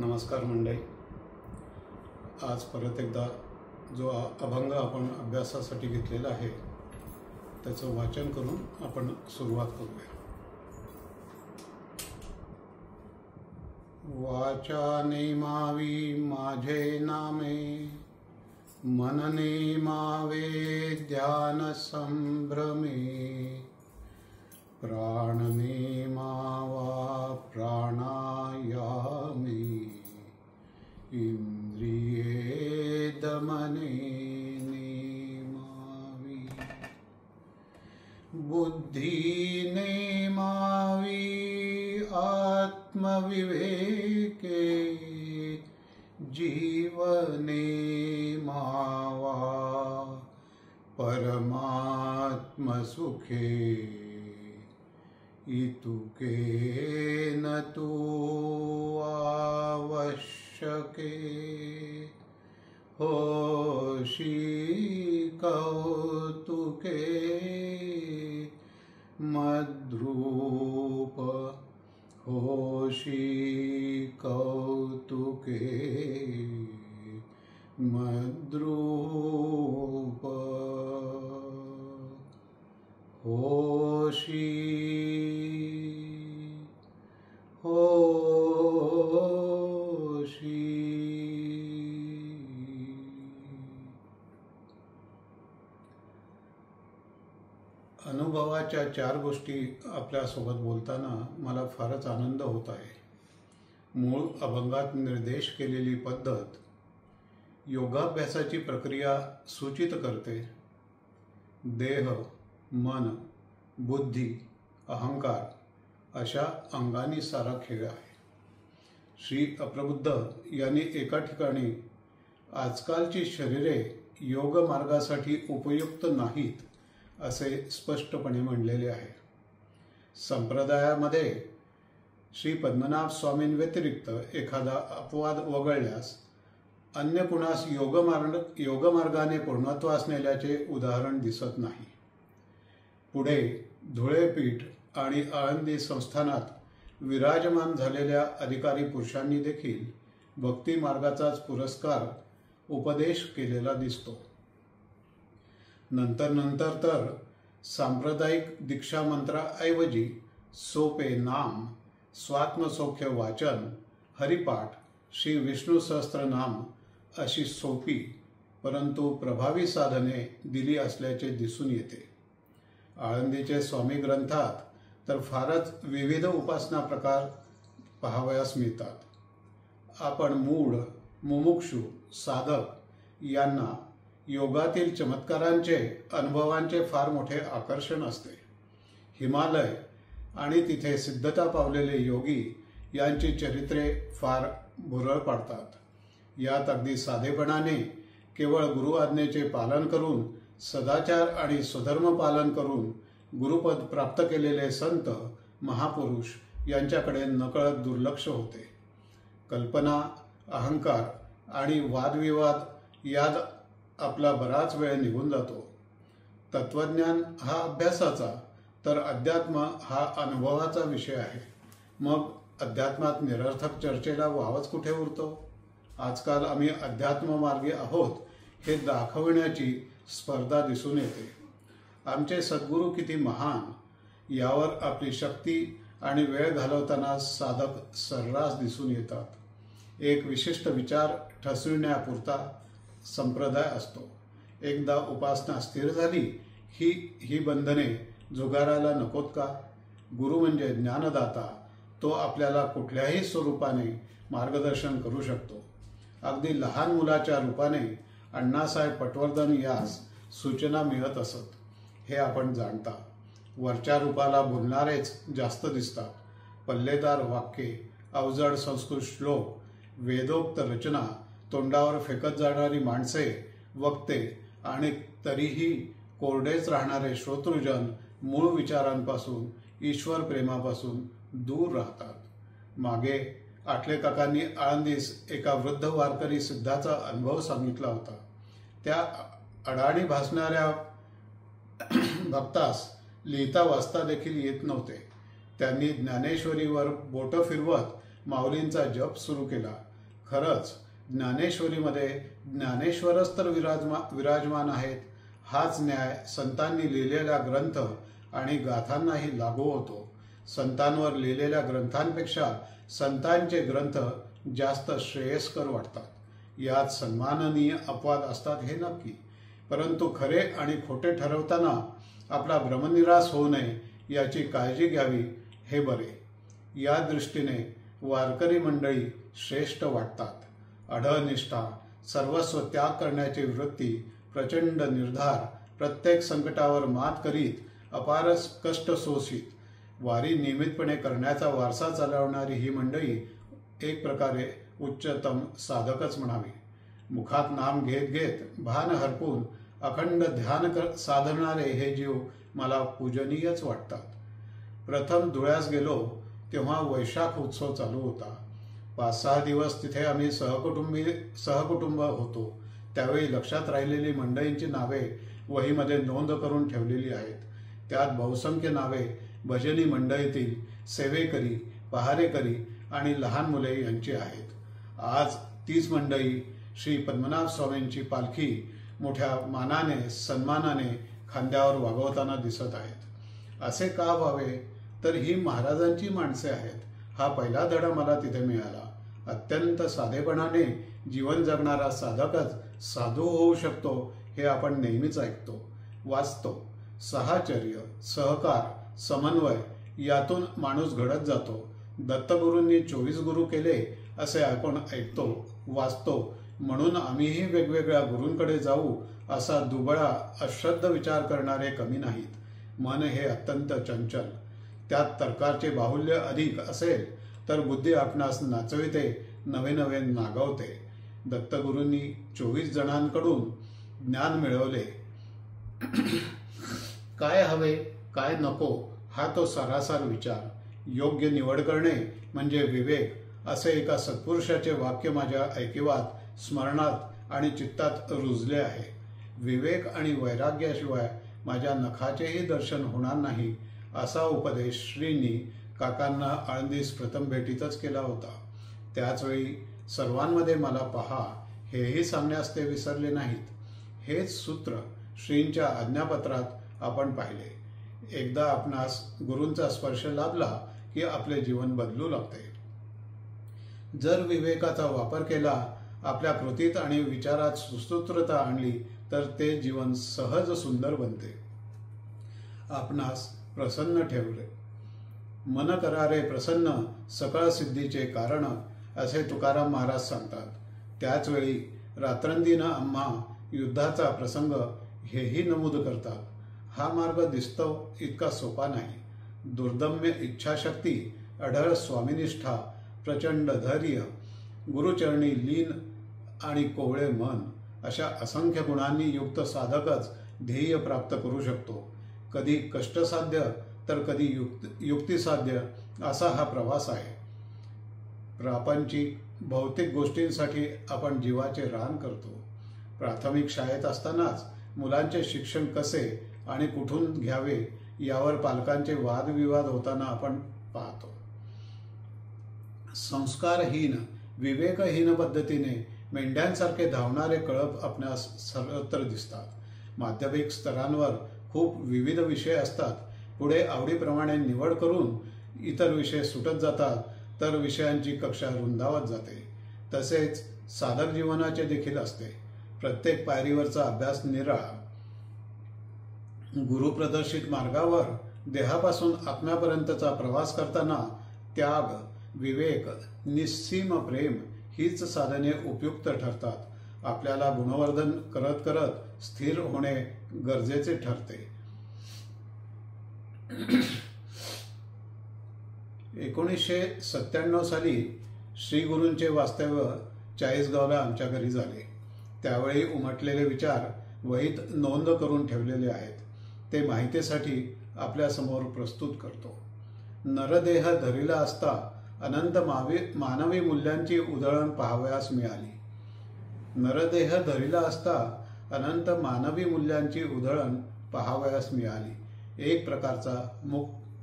नमस्कार मंडळी. आज परत एकदा जो अभंग आपण अभ्यासासाठी घेतलेला आहे त्याचं वाचन करून आपण सुरुवात करूया. वाचा मावी माझे नामे, मनने मावे ध्यान संभ्रमे, प्राणने मावा प्राणायामे, इंद्रिये दमने नेमावी, बुद्धीने मावी आत्मविवेके, जीवने मावा परमात्म सुखे, इतुके न तू आवश्यके, होशी कौतुके मद्रूप, होशी कौतुके मद्रूप, होशी होशी. अनुभवाच्या चार गोष्टी आपल्यासोबत बोलताना मला फारच आनंद होत आहे. मूळ अभंगात निर्देश केलेली पद्धत योगाभ्यासाची प्रक्रिया सूचित करते. देह, मन, बुद्धी, अहंकार अशा अंगांनी सारा खेळ आहे. श्री अप्रबुद्ध यांनी एका ठिकाणी आजकालची शरीरे योग मार्गासाठी उपयुक्त नाहीत असे स्पष्टपणे म्हणलेले आहे. संप्रदायामध्ये श्री पद्मनाभ स्वामींव्यतिरिक्त एखादा अपवाद वगळल्यास अन्य कुणास योगमार्गाने पूर्णत्वास नेल्याचे उदाहरण दिसत नाही. पुढे धुळेपीठ आणि आळंदी संस्थानात विराजमान झालेल्या अधिकारी पुरुषांनी देखील भक्ती मार्गाचाच पुरस्कार उपदेश केलेला दिसतो. नंतर तर सांप्रदायिक दीक्षा मंत्राऐवजी सोपे नाम, स्वात्मसौख्य वाचन, हरिपाठ, श्री विष्णू सहस्त्रनाम अशी सोपी परंतु प्रभावी साधने दिली असल्याचे दिसून येते. आळंदीचे स्वामी ग्रंथात तर फारच विविध उपासना प्रकार पाहावयास मिळतात. आपण मूढ, मुमुक्षु, साधक यांना योगातील चमत्कारांचे, अनुभवांचे फार मोठे आकर्षण असते. हिमालय आणि तिथे सिद्धता पावलेले योगी यांची चरित्रे फार भुरळ पाडतात. यात अगदी साधेपणाने केवळ गुरु आज्ञेचे पालन करून, सदाचार आणि स्वधर्म पालन करून गुरुपद प्राप्त केलेले संत, महापुरुष यांच्याकडे नकळत दुर्लक्ष होते. कल्पना, अहंकार आणि वादविवाद यात आपला बराच वेळ निघून जातो. तत्वज्ञान हा अभ्यासाचा तर अध्यात्म हा अनुभवाचा विषय आहे. मग अध्यात्मात निरर्थक चर्चेला वावच कुठे उरतो? आजकाल आम्ही अध्यात्म मार्गी आहोत हे दाखवण्याची स्पर्धा दिसून येते. आमचे सद्गुरू किती महान यावर आपली शक्ती आणि वेळ घालवताना साधक सर्रास दिसून येतात. एक विशिष्ट विचार ठसविण्यापुरता संप्रदाय असतो. एकदा उपासना स्थिर झाली ही बंधने झुगारायला नकोत का? गुरु म्हणजे ज्ञानदाता. तो आपल्याला कुठल्याही स्वरूपाने मार्गदर्शन करू शकतो. अगदी लहान मुलाच्या रूपाने अण्णासाहेब पटवर्धन यास सूचना मिळत असत हे आपण जाणता. वरच्या रूपाला बोलणारेच जास्त दिसतात. पल्लेदार वाक्ये, अवजड संस्कृत श्लोक, वेदोक्त रचना, तोंडावर फेकत जाणारी माणसे, वक्ते आणि तरीही कोरडेच राहणारे श्रोतृजन मूळ विचारांपासून, ईश्वर प्रेमापासून दूर राहतात. मागे आठले काकांनी आळंदीस एका वृद्ध वारकरी सिद्धाचा अनुभव सांगितला होता. त्या अडाणी भासणाऱ्या भक्तास लिहिता वाचता देखील येत नव्हते. त्यांनी ज्ञानेश्वरीवर बोट फिरवत माऊलींचा जप सुरू केला खरंच ज्ञानेश्वरीमध्ये ज्ञानेश्वरच तर विराजमान आहेत. हाच न्याय संतांनी लिहिलेल्या ग्रंथ आणि गाथांनाही लागू होतो. संतांवर लिहिलेल्या ग्रंथांपेक्षा संतांचे ग्रंथ जास्त श्रेयस्कर वाटतात. यात सन्माननीय अपवाद असतात हे नक्की, परंतु खरे आणि खोटे ठरवताना आपला भ्रमनिरास होऊ नये याची काळजी घ्यावी हे बरे. या दृष्टीने वारकरी मंडळी श्रेष्ठ वाटतात. अढळनिष्ठा, सर्वस्व त्याग करण्याची वृत्ती, प्रचंड निर्धार, प्रत्येक संकटावर मात करीत अपार कष्ट सोसीत वारी नियमितपणे करण्याचा वारसा चालवणारी ही मंडळी एक प्रकारे उच्चतम साधकच म्हणावी. मुखात नाम घेत घेत भान हरपून अखंड ध्यान साधणारे हे जीव मला पूजनीयच वाटतात. प्रथम धुळ्यास गेलो तेव्हा वैशाख उत्सव चालू होता. 5-6 दिवस तिथे आम्ही सहकुटुंब होतो. त्यावेळी लक्षात राहिलेली मंडळींची नावे वहीमध्ये नोंद करून ठेवलेली आहेत. त्यात बहुसंख्य नावे भजनी मंडळीतील सेवेकरी, पहारेकरी आणि लहान मुले यांची आहेत. आज तीच मंडळी श्री पद्मनाभ स्वामींची पालखी मोठ्या मानाने सन्मानाने खांद्यावर वागवताना दिसत आहेत. असे का व्हावे? तर ही महाराजांची माणसे आहेत. हा पहिला धडा मला तिथे मिळाला. अत्यंत साधेपणाने जीवन जगणारा साधकच साधू होऊ शकतो हे आपण नेहमीच ऐकतो, वाचतो. साहचर्य, सहकार, समन्वय यातून माणूस घडत जातो. दत्तगुरूंनी 24 गुरु केले असे आपण ऐकतो, वाचतो. म्हणून आम्हीही वेगवेगळ्या गुरूंकडे जाऊ असा दुबळा अश्रद्ध विचार करणारे कमी नाहीत. मन हे अत्यंत चंचल. त्यात तर्काचे बाहुल्य अधिक असेल तर बुद्धी आपणास नाचविते, नवे नवे नागवते. दत्तगुरूंनी 24 जणांकडून ज्ञान मिळवले. काय हवे काय नको हा तो सारासार विचार. योग्य निवड करणे म्हणजे विवेक असे एका सत्पुरुषाचे वाक्य माझ्या ऐकिवात, स्मरणात आणि चित्तात रुजले आहे. विवेक आणि वैराग्याशिवाय माझ्या नखाचेही दर्शन होणार नाही असा उपदेश श्रींनी काकांना आळंदीस प्रथम भेटीतच केला होता. त्याचवेळी सर्वांमध्ये मला पहा हेही सांगण्यास ते विसरले नाहीत. हेच सूत्र श्रींच्या आज्ञापत्रात आपण पाहिले. एकदा आपणास गुरूंचा स्पर्श लाभला की आपले जीवन बदलू लागते. जर विवेकाचा वापर केला, आपल्या कृतीत आणि विचारात सुसूत्रता आणली तर ते जीवन सहज सुंदर बनते. आपणास प्रसन्न ठेवले. मन करारे प्रसन्न सकळ सिद्धीचे कारण असे तुकाराम महाराज सांगतात. त्याचवेळी रात्रंदिन आम्हा युद्धाचा प्रसंग हेही नमूद करतात. हा मार्ग दिसतो इतका सोपा नाही. दुर्दम्य इच्छाशक्ती, अढळ स्वामिनिष्ठा, प्रचंड धैर्य, गुरुचरणी लीन आणि कोवळे मन अशा असंख्य गुणांनी युक्त साधकच ध्येय प्राप्त करू शकतो. कधी कष्टसाध्य तर कधी युक्तिसाध्य असा हा प्रवास आहे. प्रापंचिक भौतिक गोष्टींसाठी आपण जीवाचे रान करतो. प्राथमिक शाळेत असतानाच मुलांचे शिक्षण कसे आणि कुठून घ्यावे यावर पालकांचे वादविवाद होताना आपण पाहतो. संस्कारहीन, विवेकहीन पद्धतीने मेंढ्यांसारखे धावणारे कळप आपणास सर्वत्र दिसतात. माध्यमिक स्तरांवर खूप विविध विषय असतात. पुढे आवडीप्रमाणे निवड करून इतर विषय सुटत जातात, तर विषयांची कक्षा रुंदावत जाते. तसेच साधक जीवनाचे देखील असते. प्रत्येक पायरीवरचा अभ्यास निराळा. गुरुप्रदर्शित मार्गावर देहापासून आत्म्यापर्यंतचा प्रवास करताना त्याग, विवेक, निस्सीम प्रेम हीच साधने उपयुक्त ठरतात. आपल्याला गुणवर्धन करत करत स्थिर होणे गरजेचे ठरते. 1997 साली श्री गुरूंचे वास्तव्य चाळीसगावला आमच्या घरी झाले. त्यावेळी उमटलेले विचार वहीत नोंद करून ठेवलेले आहेत. ते माहितीसाठी आपल्यासमोर प्रस्तुत करतो. नरदेह धरिला असता अनंत मानवी मूल्यांची उधळण पाहावयास मिळाली. नरदेह धरिला असता अनंत मानवी मूल्यांची उधळण पाहावयास मिळाली. एक प्रकारचा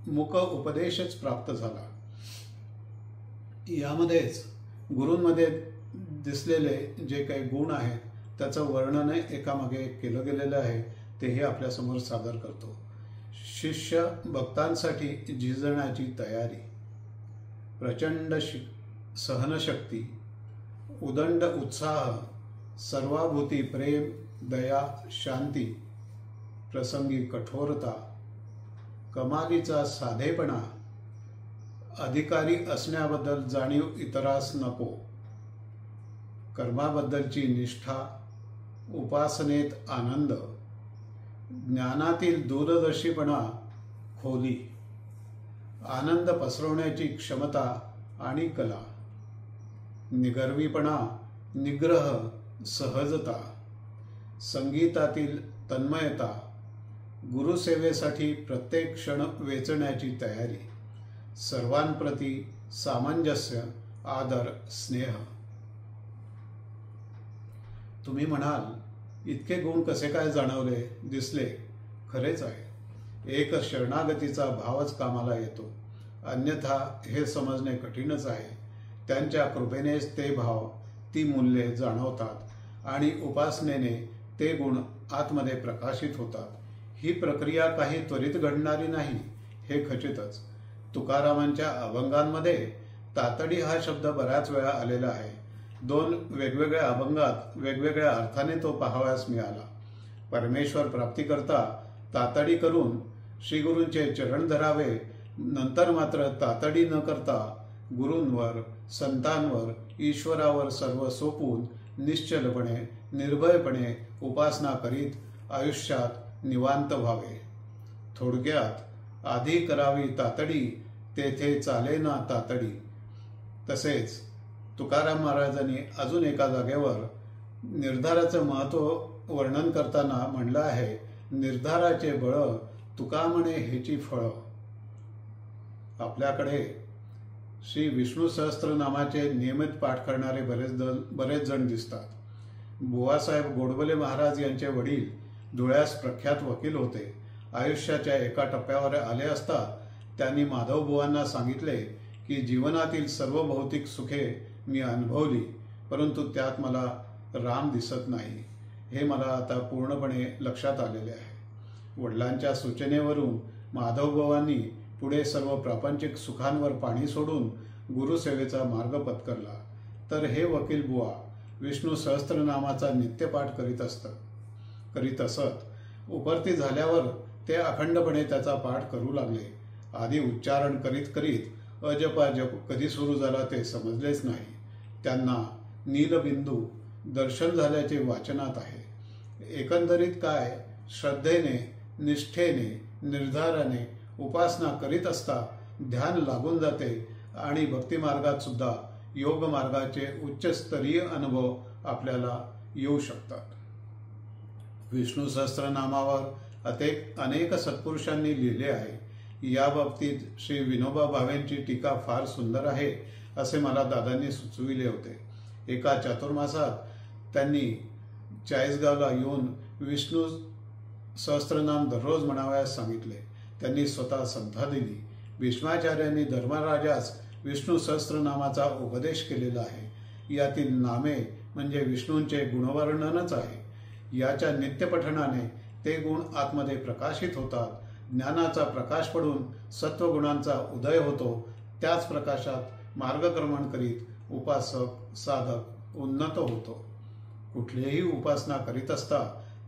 मुक उपदेशच प्राप्त झाला. यामध्येच गुरूंमध्ये दिसलेले जे काही गुण आहेत त्याचं वर्णन एकामागे एक केलं गेलेलं आहे, तेही आपल्यासमोर सादर करतो. शिष्य भक्तांसाठी झिजण्याची तयारी, प्रचंड सहनशक्ती, उदंड उत्साह, सर्वाभूती प्रेम, दया, शांती, प्रसंगी कठोरता, कमालीचा साधेपणा, अधिकारी असण्याबद्दल जाणीव इतरास नको, कर्माबद्दलची निष्ठा, उपासनेत आनंद, ज्ञानातील दूरदर्शीपणा, खोली, आनंद पसरवण्याची क्षमता आणि कला, निगर्वीपणा, निग्रह, सहजता, संगीतातील तन्मयता, गुरुसेवेसाठी प्रत्येक क्षण वेचण्याची तयारी, सर्वांप्रती सामंजस्य, आदर, स्नेह. तुम्ही म्हणाल, इतके गुण कसे काय जाणवले, दिसले? खरेच आहे. एक शरणागतीचा भावच कामाला येतो, अन्यथा हे समजणे कठीणच आहे. त्यांच्या कृपेनेच ते भाव, ती मूल्ये जाणवतात आणि उपासनेने ते गुण आतमध्ये प्रकाशित होतात. ही प्रक्रिया काही त्वरित घडणारी नाही, हे खचितच. तुकारामांच्या अभंगांमध्ये तातडी हा शब्द बऱ्याच वेळा आलेला आहे. 2 वेगवेगळ्या अभंगात वेगवेगळ्या अर्थाने तो पाहावयास मिळाला. परमेश्वर प्राप्तीकरता तातडी करून श्रीगुरूंचे चरण धरावे, नंतर मात्र तातडी न करता गुरूंवर, संतांवर, ईश्वरावर सर्व सोपून निश्चलपणे, निर्भयपणे उपासना करीत आयुष्यात निवांत व्हावे. थोडक्यात, आधी करावी तातडी, तेथे चालेना तातडी. तसेच तुकाराम महाराजांनी अजून एका जागेवर निर्धाराचं महत्त्व वर्णन करताना म्हणलं आहे, निर्धाराचे बळ तुका म्हणे हेची फळ. आपल्याकडे श्री विष्णू सहस्त्रनामाचे नियमित पाठ करणारे बरेच जण दिसतात. बुवासाहेब गोडबोले महाराज यांचे वडील धुळ्यास प्रख्यात वकील होते. आयुष्याच्या एका टप्प्यावर आले असता त्यांनी माधवबुवांना सांगितले की जीवनातील सर्व भौतिक सुखे मी अनुभवली, परंतु त्यात मला राम दिसत नाही. हे मला आता पूर्णपणे लक्षात आलेले आहे. वडिलांच्या सूचनेवरून माधवबुवांनी पुढे सर्व प्रापंचिक सुखांवर पाणी सोडून गुरुसेवेचा मार्ग पत्करला. तर हे वकील बुवा विष्णू सहस्त्रनामाचा नित्यपाठ करीत असत. उपरती झाल्यावर ते अखंडपणे त्याचा पाठ करू लागले. आधी उच्चारण करीत करीत अजपाजप कधी सुरू झाला ते समजलेच नाही. त्यांना नीलबिंदू दर्शन झाल्याचे वाचनात आहे. एकंदरीत काय, श्रद्धेने, निष्ठेने, निर्धाराने उपासना करीत असता ध्यान लागून जाते आणि भक्तिमार्गात सुद्धा योग मार्गाचे उच्चस्तरीय अनुभव आपल्याला येऊ शकतात. विष्णू सहस्त्रनामावर अनेक सत्पुरुषांनी लिहिले आहे. या बाबतीत श्री विनोबा भावेंची टीका फार सुंदर आहे असे मला दादांनी सुचविले होते. एका चातुर्मासात त्यांनी चाळीसगावला येऊन विष्णू सहस्त्रनाम दररोज म्हणावयास सांगितले. त्यांनी स्वतः संथा दिली. भीष्माचार्यांनी धर्मराजास विष्णू सहस्त्रनामाचा उपदेश केलेला आहे. यातील नामे म्हणजे विष्णूंचे गुणवर्णनच आहे. याच्या नित्यपठणाने ते गुण आतमध्ये प्रकाशित होतात. ज्ञानाचा प्रकाश पडून सत्वगुणांचा उदय होतो. त्याच प्रकाशात मार्गक्रमण करीत उपासक, साधक उन्नत होतो. कुठलीही उपासना करीत असता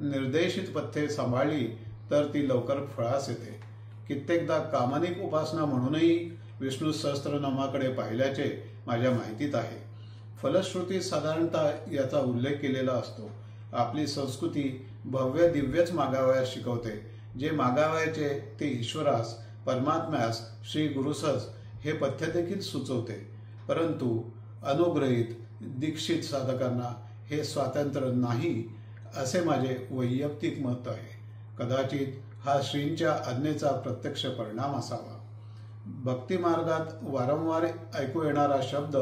निर्देशित पथ्ये सांभाळली तर ती लवकर फळास येते. कित्येकदा कामानिक उपासना म्हणूनही विष्णू सहस्त्रनामाकडे पाहिल्याचे माझ्या माहितीत आहे. फलश्रुती साधारणतः याचा उल्लेख केलेला असतो. आपली संस्कृती भव्य दिव्यच मागावयास शिकवते. जे मागावयाचे ते ईश्वरास, परमात्म्यास, श्री गुरुसच हे पथ्य देखील सुचवते. परंतु अनुग्रहित दीक्षित साधकांना हे स्वातंत्र्य नाही असे माझे वैयक्तिक मत आहे. कदाचित हा श्रींच्या आज्ञेचा प्रत्यक्ष परिणाम असावा. भक्तिमार्गात वारंवार ऐकू येणारा शब्द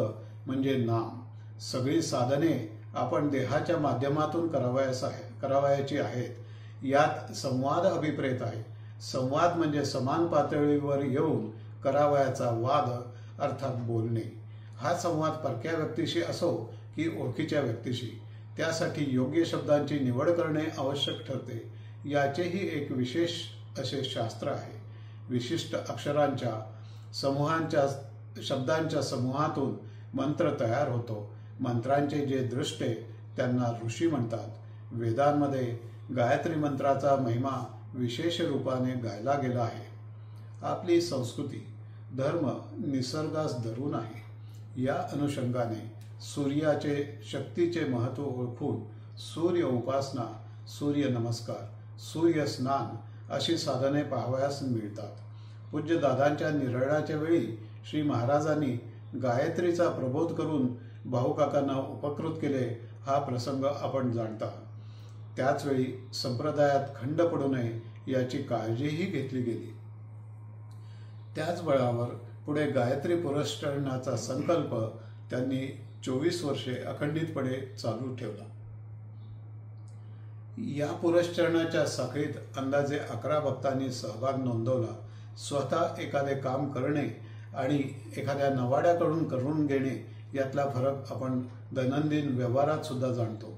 म्हणजे नाम. सगळी साधने आपण देहाच्या माध्यमातून करावयाची आहेत. यात संवाद अभिप्रेत आहे. संवाद म्हणजे समान पातळीवर येऊन करावयाचा वाद अर्थात बोलणे. हा संवाद परक्या व्यक्तीशी असो की ओळखीच्या व्यक्तीशी. त्यासाठी योग्य शब्दांची निवड करणे आवश्यक ठरते. याचेही एक विशेष असे शास्त्र आहे. विशिष्ट अक्षरांच्या समूहांच्या शब्दांच्या समूहातून मंत्र तयार होतो. मंत्रांचे जे दृष्टे त्यांना ऋषी म्हणतात. वेदांमध्ये गायत्री मंत्राचा महिमा विशेष रूपाने गायला गेला आहे. आपली संस्कृती धर्म निसर्गास धरून आहे. या अनुषंगाने सूर्याचे शक्तीचे महत्त्व ओळखून सूर्य उपासना, सूर्य नमस्कार, सूर्य स्नान अशी साधने पाहावयास मिळतात. पूज्य दादांच्या निरळाच्या वेळी श्री महाराजांनी गायत्रीचा प्रबोध करून भाऊकाकांना उपकृत केले हा प्रसंग आपण जाणता. त्याचवेळी संप्रदायात खंड पडू नये याची काळजीही घेतली गेली. त्याच बळावर पुढे गायत्री पुरस्करणाचा संकल्प त्यांनी 24 वर्षे अखंडितपणे चालू ठेवला. या पुरस्करणाच्या साखळीत अंदाजे 11 भक्तांनी सहभाग नोंदवला. स्वतः एखादे काम करणे आणि एखाद्या नवाड्याकडून करून घेणे यातला फरक आपण दैनंदिन व्यवहारात सुद्धा जाणतो.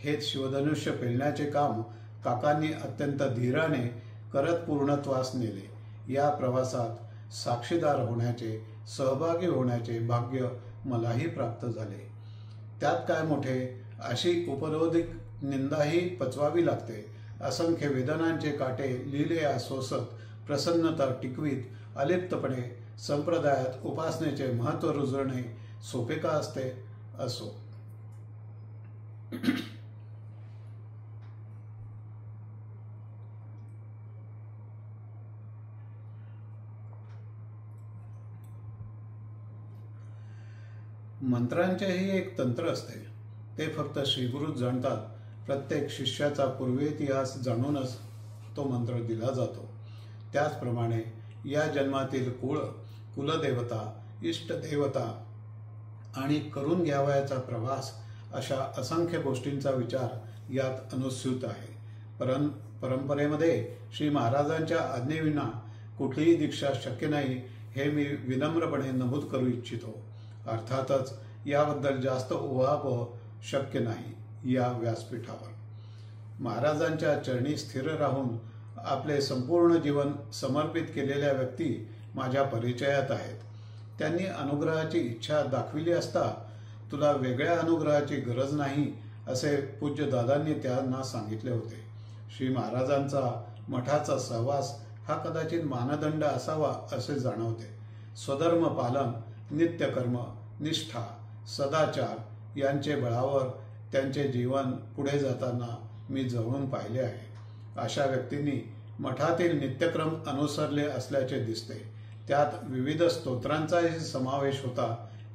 हेच शिवधनुष्य पेलण्याचे काम काकांनी अत्यंत धीराने करत पूर्णत्वास नेले. या प्रवासात साक्षीदार होण्याचे, सहभागी होण्याचे भाग्य मलाही प्राप्त झाले. त्यात काय मोठे, अशी उपरोधिक निंदाही पचवावी लागते. असंख्य वेदनांचे काटे लिहिलेया सोसत, प्रसन्नता टिकवीत अलिप्तपणे संप्रदायात उपासनेचे महत्त्व रुजवणे सोपे का असते? असो. मंत्रांचेही एक तंत्र असते. ते फक्त श्रीगुरूच जाणतात. प्रत्येक शिष्याचा पूर्वेतिहास जाणूनच तो मंत्र दिला जातो. त्याचप्रमाणे या जन्मातील कुलदेवता, इष्टदेवता आणि करून घ्यावयाचा प्रवास अशा असंख्य गोष्टींचा विचार यात अनुस्यूत आहे. परंपरेमध्ये श्री महाराजांच्या आज्ञेविना कुठलीही दीक्षा शक्य नाही हे मी विनम्रपणे नमूद करू इच्छितो. अर्थातच याबद्दल जास्त उहापोह शक्य नाही या व्यासपीठावर. महाराजांच्या चरणी स्थिर राहून आपले संपूर्ण जीवन समर्पित केलेल्या व्यक्ती माझ्या परिचयात आहेत. त्यांनी अनुग्रहाची इच्छा दाखविली असता तुला वेगळ्या अनुग्रहाची गरज नाही असे पूज्य दादांनी त्यांना सांगितले होते. श्री महाराजांचा मठाचा सहवास हा कदाचित मानदंड असावा असे जाणवते. स्वधर्म पालन, नित्यकर्म, निष्ठा, सदाचार यांचे बळावर त्यांचे जीवन पुढे जाताना मी जवळून पाहिले आहे. अशा व्यक्तींनी मठातील नित्यक्रम अनुसरले असल्याचे दिसते. त्यात विविध स्तोत्रांचाही समावेश होता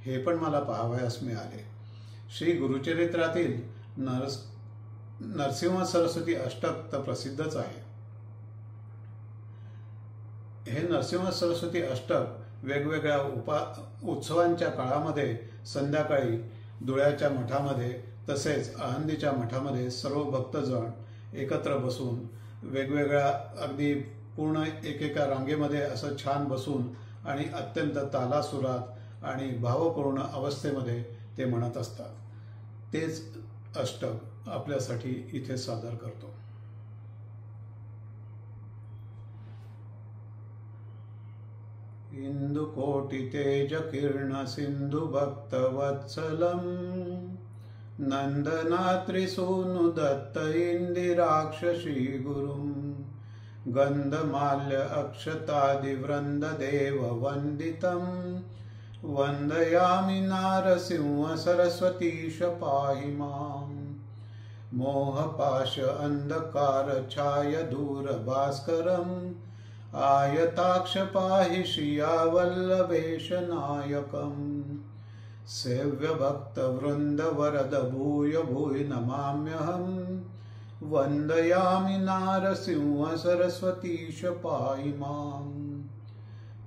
हे पण मला पाहावयास मिळाले. श्री गुरुचरित्रातील नरसिंह सरस्वती अष्टक तर प्रसिद्धच आहे. हे नरसिंह सरस्वती अष्टक वेगवेगळ्या उत्सवांच्या काळामध्ये संध्याकाळी धुळ्याच्या मठामध्ये तसेच आळंदीच्या मठामध्ये सर्व भक्तजण एकत्र बसून वेगवेगळ्या अगदी पूर्ण एकेका रांगेमध्ये असं छान बसून आणि अत्यंत तालासुरात आणि भावपूर्ण अवस्थेमध्ये ते म्हणत असतात. तेच अष्टक आपल्यासाठी इथे सादर करतो. इंदुकोटि तेज किरण सिंधु भक्त वत्सलम नंदनात्रिसूनु दत्त इंदिराक्ष श्री गुरुम गंधमाल्य अक्षतादि वृंद देव वंदितम वंदयामि नारसिंह सरस्वतीश पाहि मां मोहपाश अंधकार छाय दूर भास्करम आयताक्ष पाहि श्रिया वल्लभेश नायकम सेव्य भक्त वृंद वरद भूय भूय नमाम्यहम वंदयामि नारसिंह सरस्वतीश पाहि मां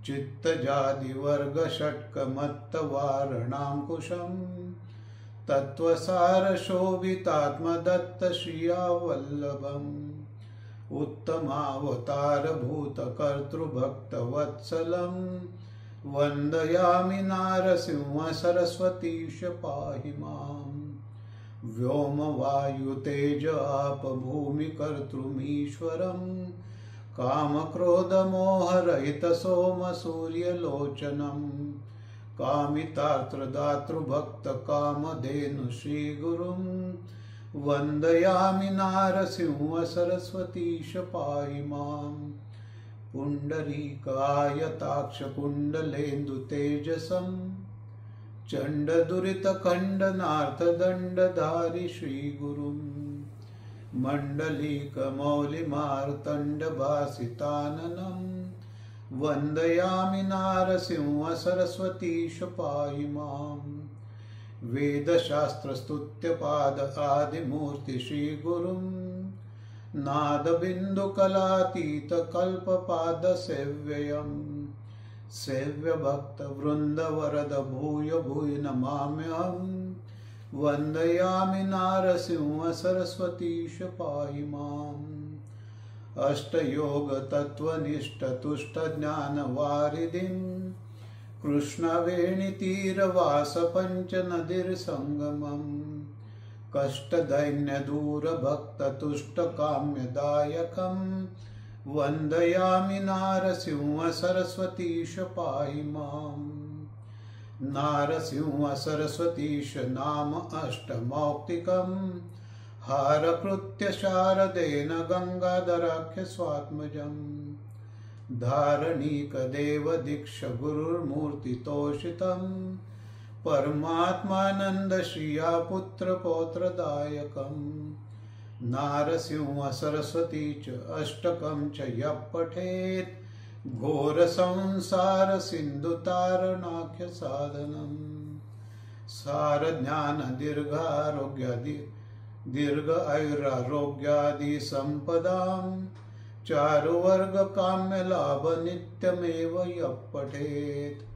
चित्तजादि वर्ग षट्क मत्त वारणांकुशम तत्वसार शोभितात्म दत्त श्रिया वल्लभम उत्तमावतार भूत कर्तृभक्त वत्सलम वन्दयामि नारसिंह सरस्वतीश पाहि माम् व्योम वायु तेज आप भूमि कर्तृमीश्वरम् काम क्रोध मोह रहित सोम सूर्य लोचनम् कामितार्त्र दातृ भक्त कामधेनु श्री गुरुम् वन्दयामि नारसिंह सरस्वतीश पाहि माम् पुण्डरीकायताक्ष कुण्डलेन्दु तेजसम् चण्ड दुरित खण्डनार्थ दण्डधारि श्रीगुरुम् मण्डलीक मौलिमार्तण्ड भासिताननम् वन्दयामि नारसिंह सरस्वतीश पाहि माम् वेदशास्त्रस्तुत्यपाद आदिमूर्ति श्रीगुरुम् नादबिन्दुकलातीत कल्पपाद सेव्ययम् सेव्य भक्त वृंद वरद भूय भूय नमाम्यहम् वन्दयामि नारसिंह सरस्वतीश पाहि माम् अष्टयोग तत्वनिष्ठ तुष्ट ज्ञान वारिधिम् कृष्णवेणीतीरवास पंच नदीर संगमम् कष्ट दैन्य दूर भक्त तुष्ट काम्यदायकम् वन्दयामि नारसिंह सरस्वतीश पाहि माम् नारसिंह सरस्वतीश नाम अष्टमौक्तिकम् हारकृत्य शारदेन गंगाधराख्य स्वात्मजम् धारणीक देव दीक्ष गुरुर्मूर्तितोषितम् परमात्मानंद श्रिया पुत्र पौत्रदायकम् नारसिंह सरस्वती च अष्टकं च यः पठेत् घोर संसार सिंधु तारणाख्य साधनम् सार ज्ञान दीर्घ आयुरारोग्यादि संपदाम् चारुवर्ग काम्य लाभ नित्यमेव यः पठेत्